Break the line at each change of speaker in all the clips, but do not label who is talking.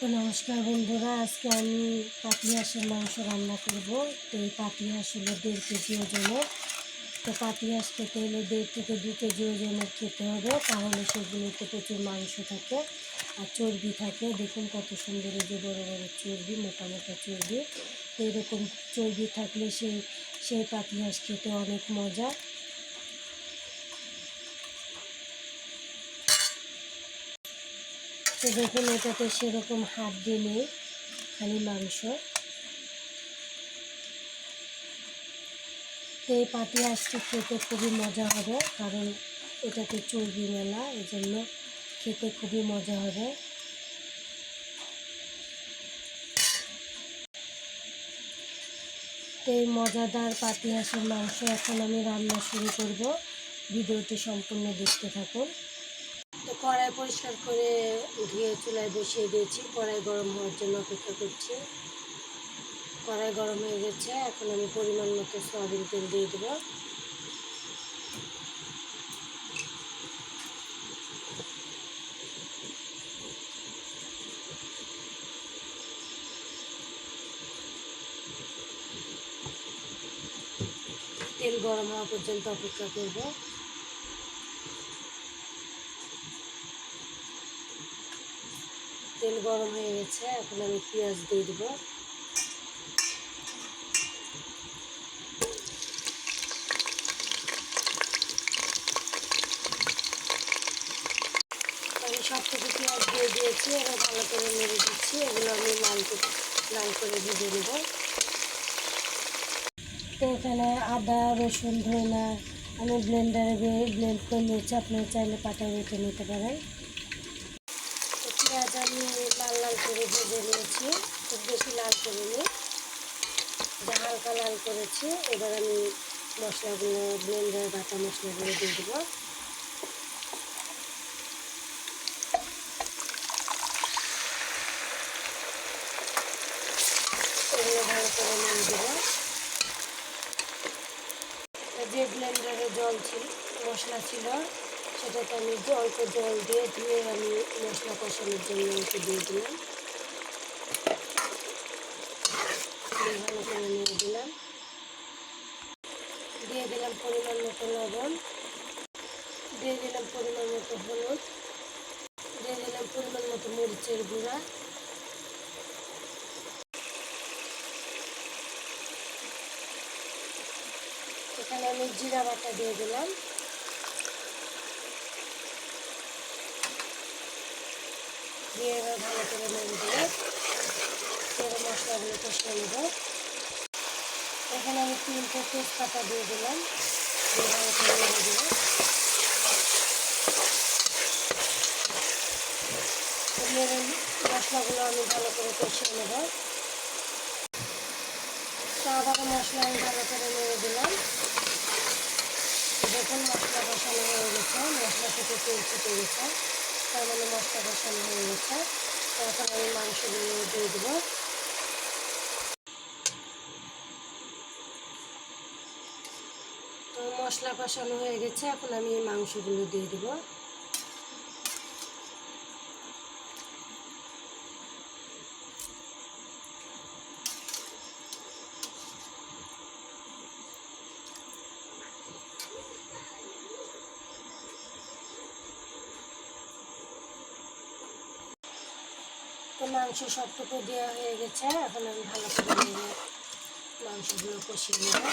তো নমস্কার বন্ধুরা, আজকে আমি পাতি হাঁসের মাংস রান্না করব। তো এই পাতি হাঁস হলো 1.5 কেজি ওজনের। তো পাতি হাঁস খেতে হলে 1.5 থেকে 2 কেজি ওজনের খেতে হবে, তাহলে সেগুলোতে প্রচুর মাংস থাকে আর চর্বি থাকে। দেখুন কত সুন্দর, এই যে বড় বড় চর্বি, মোটা মোটা চর্বি। তো এরকম চর্বি থাকলে সেই পাতি হাঁস খেতে অনেক মজা। তো দেখুন এটাতে সেরকম হাড্ডি নেই, খালি মাংস। তো এই পাতি হাঁসটি খেতে খুবই মজা হবে, কারণ এটাতে চর্বি মেলা, এই জন্য খেতে খুবই মজা হবে। তো এই মজাদার পাতি হাঁসের মাংস এখন আমি রান্না শুরু করব। ভিডিওটি সম্পূর্ণ দেখতে থাকুন। তো কড়াই পরিষ্কার করে ধুয়ে চুলায় বসিয়ে দিয়েছি, কড়াই গরম হওয়ার জন্য অপেক্ষা করছি। কড়াই গরম হয়ে গেছে, এখন আমি পরিমাণ মতো সয়াবিন তেল দিয়ে দেবো। তেল গরম হওয়া পর্যন্ত অপেক্ষা করব। তেল গরম হয়ে গেছে, এখন আমি পেঁয়াজ দিয়ে দেবো। আমি সব থেকে পেঁয়াজ দিয়ে দিয়েছি, এবার ভালো করে নেড়ে দিচ্ছি। এগুলো আমি লাল করে ভেজে নেব। তো এখানে আদা, রসুন, ধনিয়া আমি ব্লেন্ডারে ব্লেন্ড করে নিয়েছি, আপনারা চাইলে পাটায় বেটে নিতে পারেন। তো পেঁয়াজ আমি লাল লাল করে ভেজে নিয়েছি, খুব বেশি লাল করিনি, যা হালকা লাল করেছি। এবার আমি মশলাগুলো, ব্লেন্ডারে বাটা মশলাগুলো দিয়ে দেবো। এগুলো ভালো করে নেড়ে দেবো। যে ব্লেন্ডারে মশলা ছিল, সেটাতে আমি অল্প জল দিয়ে ধুয়ে আমি মশলা কষানোর জন্য একটু দিয়ে দিলাম। ভালো করে নিয়ে দিলাম। দিয়ে দিলাম পরিমাণ মতো লবণ, দিয়ে দিলাম পরিমাণ মতো হলুদ, দিয়ে দিলাম পরিমাণ মতো মরিচের গুঁড়া। এখানে আমি জিরা বাটা দিয়ে দিলাম। দিয়ে এবার ভালো করে নেড়ে দেবো। এবার মশলাগুলো কষিয়ে নেব। এখানে আমি 3টে তেজপাতা দিয়ে দিলাম, দিয়ে ভালো করে নেড়ে দেবো। মশলাগুলো আমি ভালো করে কষিয়ে নেব। তো আবারও মশলা আমি ভালো করে নেড়ে দিলাম। দেখুন মশলা কষানো হয়ে গেছে, মশলা থেকে তেল ছুটে গেছে, তার মানে মশলা কষানো হয়ে গেছে। তো এখন আমি মাংসগুলো দিয়ে দেবো। তো মশলা কষানো হয়ে গেছে, এখন আমি মাংসগুলো দিয়ে দেবো। তো মাংস সবটুকু দেওয়া হয়ে গেছে, এখন আমি ভালো করে মাংসগুলো কষিয়ে নেব।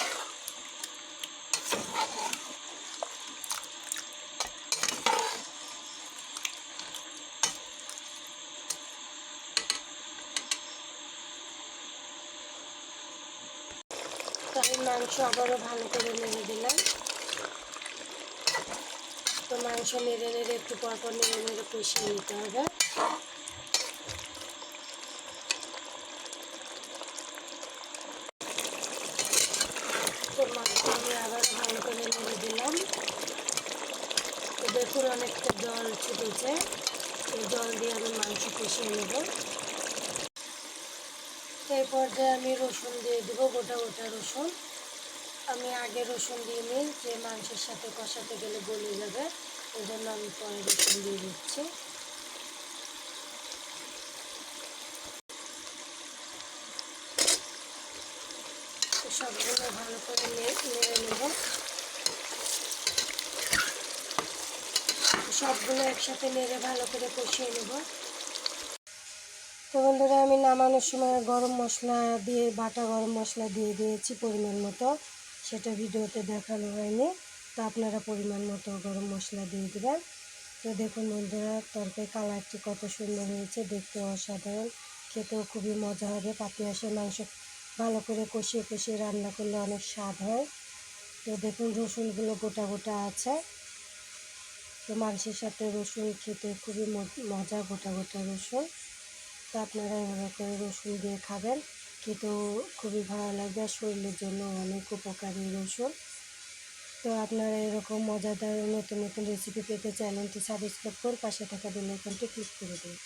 তো আমি মাংস আবারও ভালো করে নেড়ে দিলাম। তো মাংস নেড়ে নেড়ে একটু পরপর নেড়ে নেড়ে কষিয়ে নিতে হবে। তো মাংস আমি আবারও ভালো করে নেড়ে দিলাম। তো দেখুন অনেকটা জল ছুটেছে, এই জল দিয়ে আমি মাংস কষিয়ে নেব। তো এই পর্যায়ে আমি রসুন দিয়ে দেবো, গোটা গোটা রসুন। আমি আগে রসুন দিয়ে নিই, যে মাংসের সাথে কষাতে গেলে গলে যাবে, এই জন্য আমি পরে রসুন দিয়ে দিচ্ছি। সবগুলো ভালো করে নেড়ে নেব। সবগুলো একসাথে নেড়ে ভালো করে কষিয়ে নেব। তো বন্ধুরা, আমি নামানোর সময় গরম মশলা দিয়ে বাটা গরম মশলা দিয়ে দিয়েছি পরিমাণ মতো, সেটা ভিডিওতে দেখানো হয়নি। তো আপনারা পরিমাণ মতো গরম মশলা দিয়ে দেবেন। তো দেখুন বন্ধুরা, তরকারি কালারটি কত সুন্দর হয়েছে, দেখতে অসাধারণ, খেতেও খুবই মজা হবে। পাতি হাঁসের মাংস ভালো করে কষিয়ে কষিয়ে রান্না করলে অনেক স্বাদ হয়। তো দেখুন রসুনগুলো গোটা গোটা আছে। তো মাংসের সাথে রসুন খেতে খুবই মজা, গোটা গোটা রসুন। তো আপনারা এভাবে করে রসুন দিয়ে খাবেন, খেতেও খুবই ভালো লাগবে, আর শরীরের জন্য অনেক উপকারী রসুন। তো আপনারা এরকম মজাদার নতুন নতুন রেসিপি পেতে চ্যানেলটি সাবস্ক্রাইব করে পাশে থাকা বেল আইকনটি ক্লিক করে দিন।